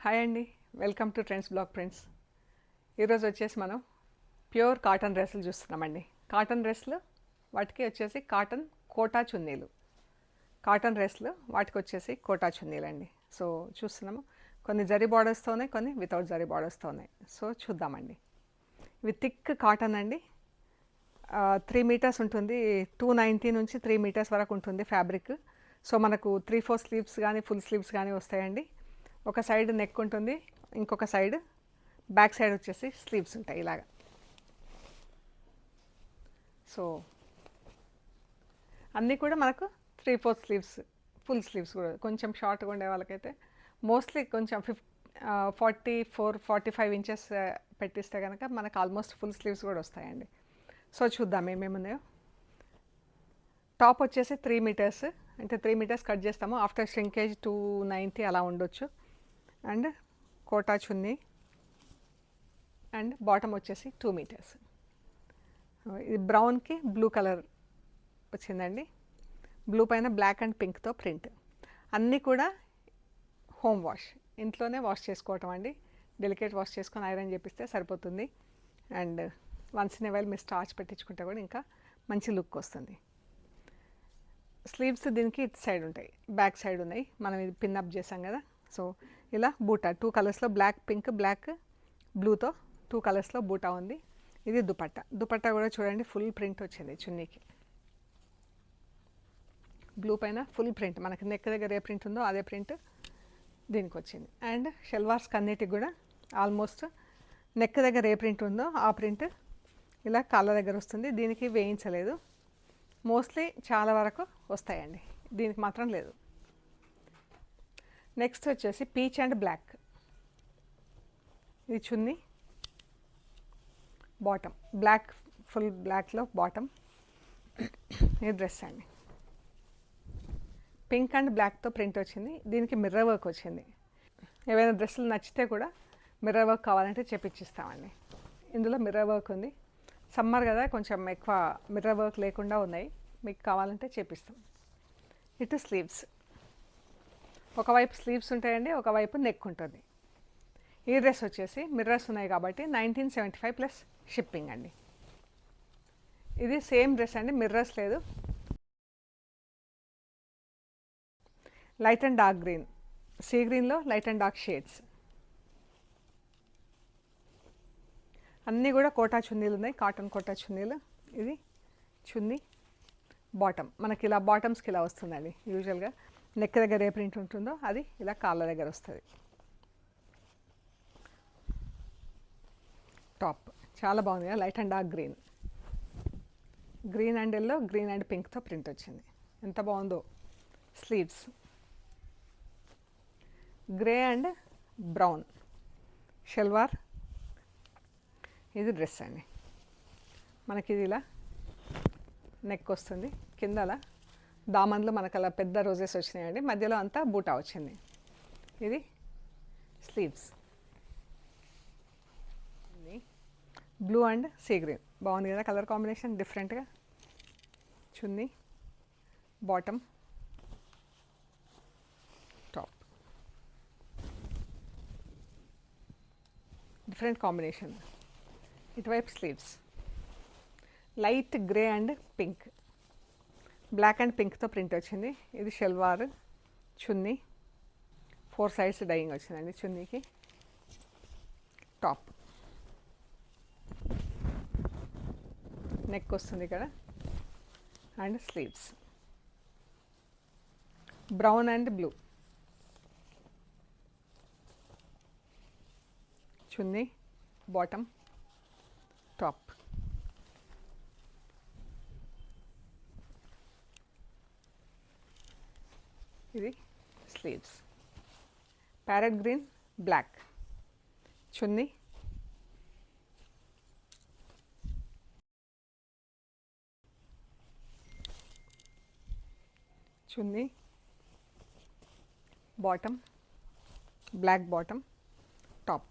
Hi అండి, welcome to trends blog prints. ఈరోజు వచ్చేసి మనం ప్యూర్ కాటన్ డ్రెస్సులు చూస్తున్నామండి. కాటన్ డ్రెస్సులు వాటికి వచ్చేసి కాటన్ కోటా చున్నీలు, కాటన్ డ్రెస్సులు వాటికి వచ్చేసి కోటా చున్నీలు అండి. సో చూస్తున్నాము, కొన్ని జరీ బార్డర్స్తో ఉన్నాయి, కొన్ని వితౌట్ జరీ బార్డర్స్తో ఉన్నాయి. సో చూద్దామండి. ఇవి థిక్ కాటన్ అండి. 3 మీటర్స్ ఉంటుంది, 290 నుంచి 3 మీటర్స్ వరకు ఉంటుంది ఫ్యాబ్రిక్. సో మనకు 3/4 స్లీవ్స్ కానీ ఫుల్ స్లీవ్స్ కానీ వస్తాయండి. ఒక సైడ్ నెక్ ఉంటుంది, ఇంకొక సైడ్ బ్యాక్ సైడ్ వచ్చేసి స్లీవ్స్ ఉంటాయి ఇలాగా. సో అన్నీ కూడా మనకు 3/4 స్లీవ్స్, ఫుల్ స్లీవ్స్ కూడా. కొంచెం షార్ట్గా ఉండే వాళ్ళకైతే మోస్ట్లీ కొంచెం 44-45 ఇంచెస్ పెట్టిస్తే కనుక మనకు ఆల్మోస్ట్ ఫుల్ స్లీవ్స్ కూడా వస్తాయండి. సో చూద్దాం ఏమేమి ఉన్నాయో. టాప్ వచ్చేసి 3 మీటర్స్, అంటే 3 మీటర్స్ కట్ చేస్తాము. ఆఫ్టర్ ష్రింకేజ్ 290 అలా ఉండొచ్చు. And Kota chunni and bottom వచ్చేసి 2 మీటర్స్. ఇది బ్రౌన్కి బ్లూ కలర్ వచ్చిందండి. బ్లూ పైన బ్లాక్ అండ్ పింక్తో ప్రింట్. అన్నీ కూడా హోమ్ వాష్, ఇంట్లోనే వాష్ చేసుకోవటం అండి. డెలికేట్ వాష్ చేసుకొని ఐరన్ చేపిస్తే సరిపోతుంది. And once in a while మీరు స్టార్చ్ పెట్టించుకుంటే కూడా ఇంకా మంచి లుక్ వస్తుంది. స్లీవ్స్ దీనికి ఇటు సైడ్ ఉంటాయి, బ్యాక్ సైడ్ ఉన్నాయి. మనం ఇది పిన్అప్ చేసాం కదా. సో ఇలా బూటా 2 కలర్స్లో, బ్లాక్ పింక్ బ్లాక్ బ్లూతో 2 కలర్స్లో బూటా ఉంది. ఇది దుపట్టా. దుపట్టా కూడా చూడండి, ఫుల్ ప్రింట్ వచ్చింది చున్నీకి. బ్లూ పైన ఫుల్ ప్రింట్, మనకి నెక్ దగ్గర ఏ ప్రింట్ ఉందో అదే ప్రింట్ దీనికి వచ్చింది. అండ్ షల్వార్స్ కన్నిటికి కూడా ఆల్మోస్ట్ నెక్ దగ్గర ఏ ప్రింట్ ఉందో ఆ ప్రింట్ ఇలా కాళ్ళ దగ్గర వస్తుంది. దీనికి వేయించలేదు, మోస్ట్లీ చాలా వరకు వస్తాయండి, దీనికి మాత్రం లేదు. నెక్స్ట్ వచ్చేసి పీచ్ అండ్ బ్లాక్. ఇది చున్నీ, బాటమ్ బ్లాక్, ఫుల్ బ్లాక్లో బాటమ్. ఇది డ్రెస్ అండి. పింక్ అండ్ బ్లాక్తో ప్రింట్ వచ్చింది. దీనికి మిర్రర్ వర్క్ వచ్చింది. ఏవైనా డ్రెస్సులు నచ్చితే కూడా మిర్రర్ వర్క్ కావాలంటే చేపించిస్తామండి. ఇందులో మిర్రర్ వర్క్ ఉంది. సమ్మర్ కదా, కొంచెం ఎక్కువ మిర్రర్ వర్క్ లేకుండా ఉన్నాయి. మీకు కావాలంటే చేపిస్తాం. ఇటు స్లీవ్స్, ఒకవైపు స్లీవ్స్ ఉంటాయండి, ఒకవైపు నెక్ ఉంటుంది. ఈ డ్రెస్ వచ్చేసి మిర్రర్స్ ఉన్నాయి కాబట్టి 1975 ప్లస్ షిప్పింగ్ అండి. ఇది సేమ్ డ్రెస్ అండి, మిర్రర్స్ లేదు. Light and dark green, sea గ్రీన్లో లైట్ అండ్ డార్క్ షేడ్స్. అన్నీ కూడా కోటా చున్నీలు ఉన్నాయి, కాటన్ కోటా చున్నీలు. ఇది చున్నీ, బాటమ్ మనకి ఇలా బాటమ్స్కి ఇలా వస్తుందండి. యూజువల్గా నెక్ దగ్గర ఏ ప్రింట్ ఉంటుందో అది ఇలా కాళ్ళ దగ్గర వస్తుంది. టాప్ చాలా బాగుంది కదా, light and dark green, green and yellow, green and పింక్తో ప్రింట్ వచ్చింది. ఎంత బాగుందో. Sleeves grey and brown, salwar. ఇది డ్రెస్ అండి. మనకి ఇది ఇలా నెక్ వస్తుంది, కింద అలా దామన్లో మనకు అలా పెద్ద రోజెస్ వచ్చినాయండి, మధ్యలో అంతా బూటా వచ్చింది. ఇది sleeves, blue and sea green, బాగుంది కదా కలర్ కాంబినేషన్, డిఫరెంట్గా. చున్నీ, బాటమ్, టాప్, డిఫరెంట్ కాంబినేషన్. ఇటువైపు sleeves light grey and pink, black and పింక్తో ప్రింట్ వచ్చింది. ఇది షల్వార్, చున్నీ 4 సైడ్స్ డైయింగ్ వచ్చిందండి చున్నీకి. టాప్, నెక్ వస్తుంది ఇక్కడ. And sleeves brown and blue, చున్నీ, బాటమ్, టాప్. ఇది స్లీవ్స్, ప్యారెట్ గ్రీన్ బ్లాక్, చున్నీ, చున్నీ, bottom, black bottom, top.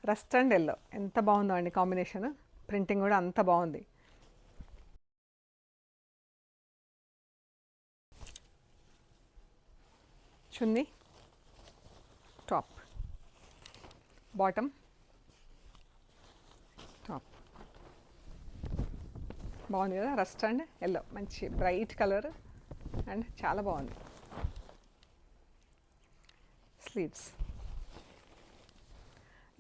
Rust and yellow, ఎంత బాగుందో అండి కాంబినేషన్. ప్రింటింగ్ కూడా అంత బాగుంది. చున్నీ, టాప్, బాటమ్, టాప్. బాగుంది కదా, రస్ట్ అండ్ ఎల్లో, మంచి బ్రైట్ కలర్ అండ్ చాలా బాగుంది. Sleeves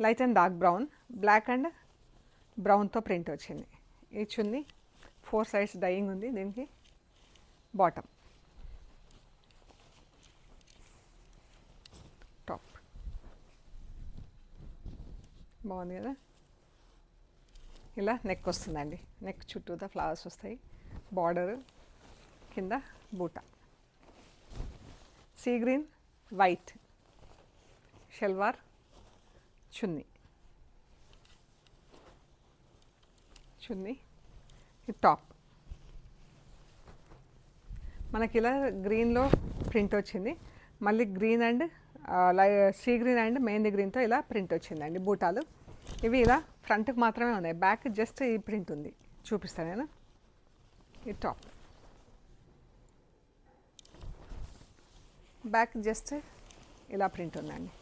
light and dark brown, black and బ్రౌన్తో ప్రింట్ వచ్చింది. ఈ చున్నీ 4 సైడ్స్ డైయింగ్ ఉంది దీనికి. Bottom, top. బాగుంది కదా. ఇలా నెక్ వస్తుందండి, నెక్ చుట్టూతా ఫ్లవర్స్ వస్తాయి, బార్డర్ కింద బూట. సీ గ్రీన్, వైట్ షల్వార్, చున్నీ, చున్నీ, టాప్. మనకి ఇలా గ్రీన్లో ప్రింట్ వచ్చింది, మళ్ళీ green and sea green and mehndi గ్రీన్తో ఇలా ప్రింట్ వచ్చిందండి బూటాలు. ఇవి ఇలా ఫ్రంట్కి మాత్రమే ఉన్నాయి, బ్యాక్ జస్ట్ ఈ ప్రింట్ ఉంది, చూపిస్తాను నేను. ఈ టాప్, బ్యాక్ జస్ట్ ఇలా ప్రింట్ ఉందండి.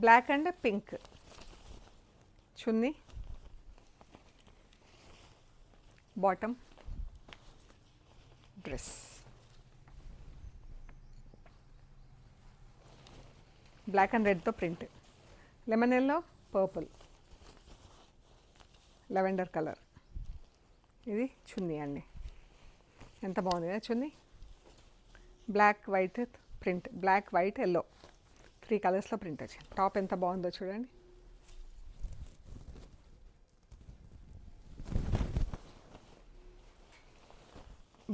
బ్లాక్ అండ్ పింక్ చున్నీ, బాటమ్, డ్రెస్. బ్లాక్ అండ్ రెడ్తో print, lemon yellow, purple, lavender colour. ఇది చున్నీ అండి, ఎంత బాగుంది కదా చున్నీ. Black white print, black white yellow 3 కలర్స్లో ప్రింట్ వచ్చింది. టాప్ ఎంత బాగుందో చూడండి.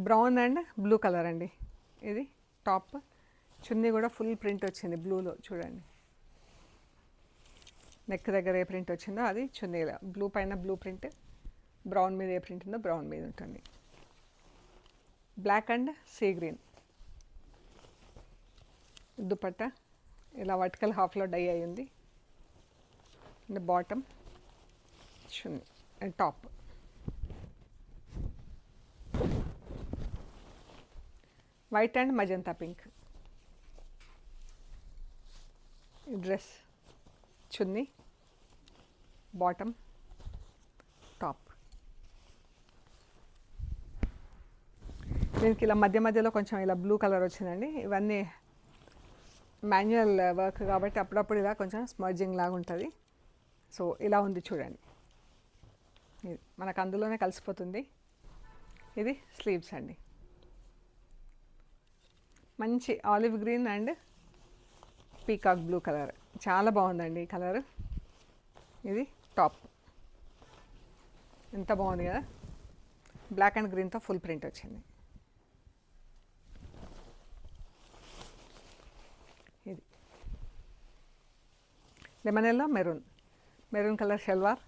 బ్రౌన్ అండ్ బ్లూ కలర్ అండి ఇది టాప్. చున్నీ కూడా ఫుల్ ప్రింట్ వచ్చింది బ్లూలో చూడండి. నెక్ దగ్గర ఏ ప్రింట్ వచ్చిందో అది చున్నీలో, బ్లూ పైన బ్లూ ప్రింట్, బ్రౌన్ మీద ఏ ప్రింట్ ఉందో బ్రౌన్ మీద ఉంటుంది. Black and sea green dupatta ఇలా వర్టికల్ హాఫ్లో డై అయ్యింది. And bottom, chunni and top. White and magenta pink dress, chunni, bottom, top. దీనికి ఇలా మధ్య మధ్యలో కొంచెం ఇలా బ్లూ కలర్ వచ్చిందండి. ఇవన్నీ మాన్యువల్ వర్క్ కాబట్టి అప్పుడప్పుడు ఇలా కొంచెం స్మర్జింగ్ లాగా ఉంటుంది. సో ఇలా ఉంది చూడండి, ఇది మనకు అందులోనే కలిసిపోతుంది. ఇది స్లీవ్స్ అండి, మంచి olive green and peacock blue colour, చాలా బాగుందండి ఈ కలర్. ఇది టాప్, ఎంత బాగుంది కదా. బ్లాక్ అండ్ గ్రీన్తో ఫుల్ ప్రింట్ వచ్చింది. ఇది lemon yellow, maroon colour salwar.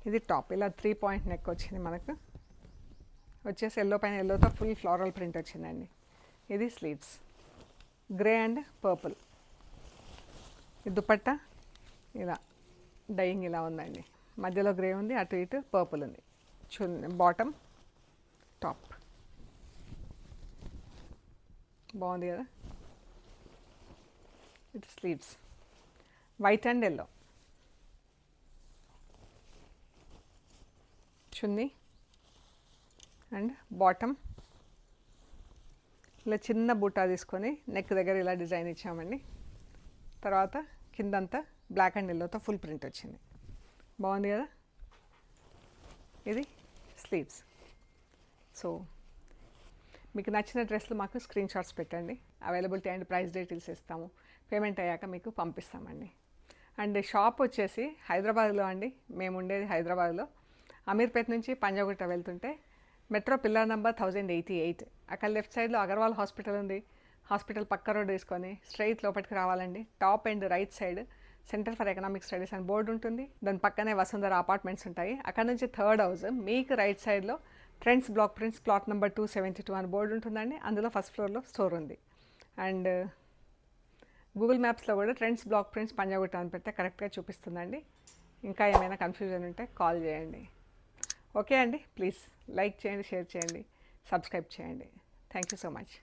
ఇది టాప్, ఇలా 3 పాయింట్ నెక్ వచ్చింది మనకు. వచ్చేసి ఎల్లో పైన ఎల్లోతో ఫుల్ ఫ్లోరల్ ప్రింట్ వచ్చిందండి. ఇది స్లీవ్స్, గ్రే అండ్ పర్పుల్. ఈ దుపట్టా ఇలా డైయింగ్ ఇలా ఉందండి, మధ్యలో గ్రే ఉంది, అటు ఇటు పర్పుల్ ఉంది. Bottom, top. బాగుంది కదా. ఇది sleeves, white and yellow, chunni and bottom. ఇలా చిన్న బూటా తీసుకొని నెక్ దగ్గర ఇలా డిజైన్ ఇచ్చామండి. తర్వాత కిందంతా బ్లాక్ అండ్ ఎల్లోతో ఫుల్ ప్రింట్ వచ్చింది, బాగుంది కదా. ఇది స్లీవ్స్. సో మీకు నచ్చిన డ్రెస్లు మాకు స్క్రీన్ షాట్స్ పెట్టండి, అవైలబిలిటీ అండ్ ప్రైస్ డీటెయిల్స్ ఇస్తాము. పేమెంట్ అయ్యాక మీకు పంపిస్తామండి. అండ్ షాప్ వచ్చేసి హైదరాబాద్లో అండి, మేము ఉండేది హైదరాబాద్లో. అమీర్పేట నుంచి పంజాగుట్ట వెళ్తుంటే మెట్రో పిల్లర్ నెంబర్ 1088, అక్కడ లెఫ్ట్ సైడ్లో అగర్వాల్ హాస్పిటల్ ఉంది. హాస్పిటల్ పక్క రోడ్ వేసుకొని స్ట్రైట్ లోపలికి రావాలండి. Top and right side centre for economic studies అని బోర్డు ఉంటుంది. దాని పక్కనే వసుంధర అపార్ట్మెంట్స్ ఉంటాయి. అక్కడ నుంచి 3rd హౌస్ మీకు రైట్ సైడ్లో trends block prints plot number 272 అని బోర్డు ఉంటుందండి. అందులో ఫస్ట్ ఫ్లోర్లో స్టోర్ ఉంది. అండ్ గూగుల్ మ్యాప్స్లో కూడా ట్రెండ్స్ బ్లాక్ ప్రింట్స్ పంజాగుట్ట అని పెడితే కరెక్ట్గా చూపిస్తుందండి. ఇంకా ఏమైనా కన్ఫ్యూజన్ ఉంటే కాల్ చేయండి. ఓకే అండి, ప్లీజ్ లైక్ చేయండి, షేర్ చేయండి, సబ్స్క్రైబ్ చేయండి. Thank you so much.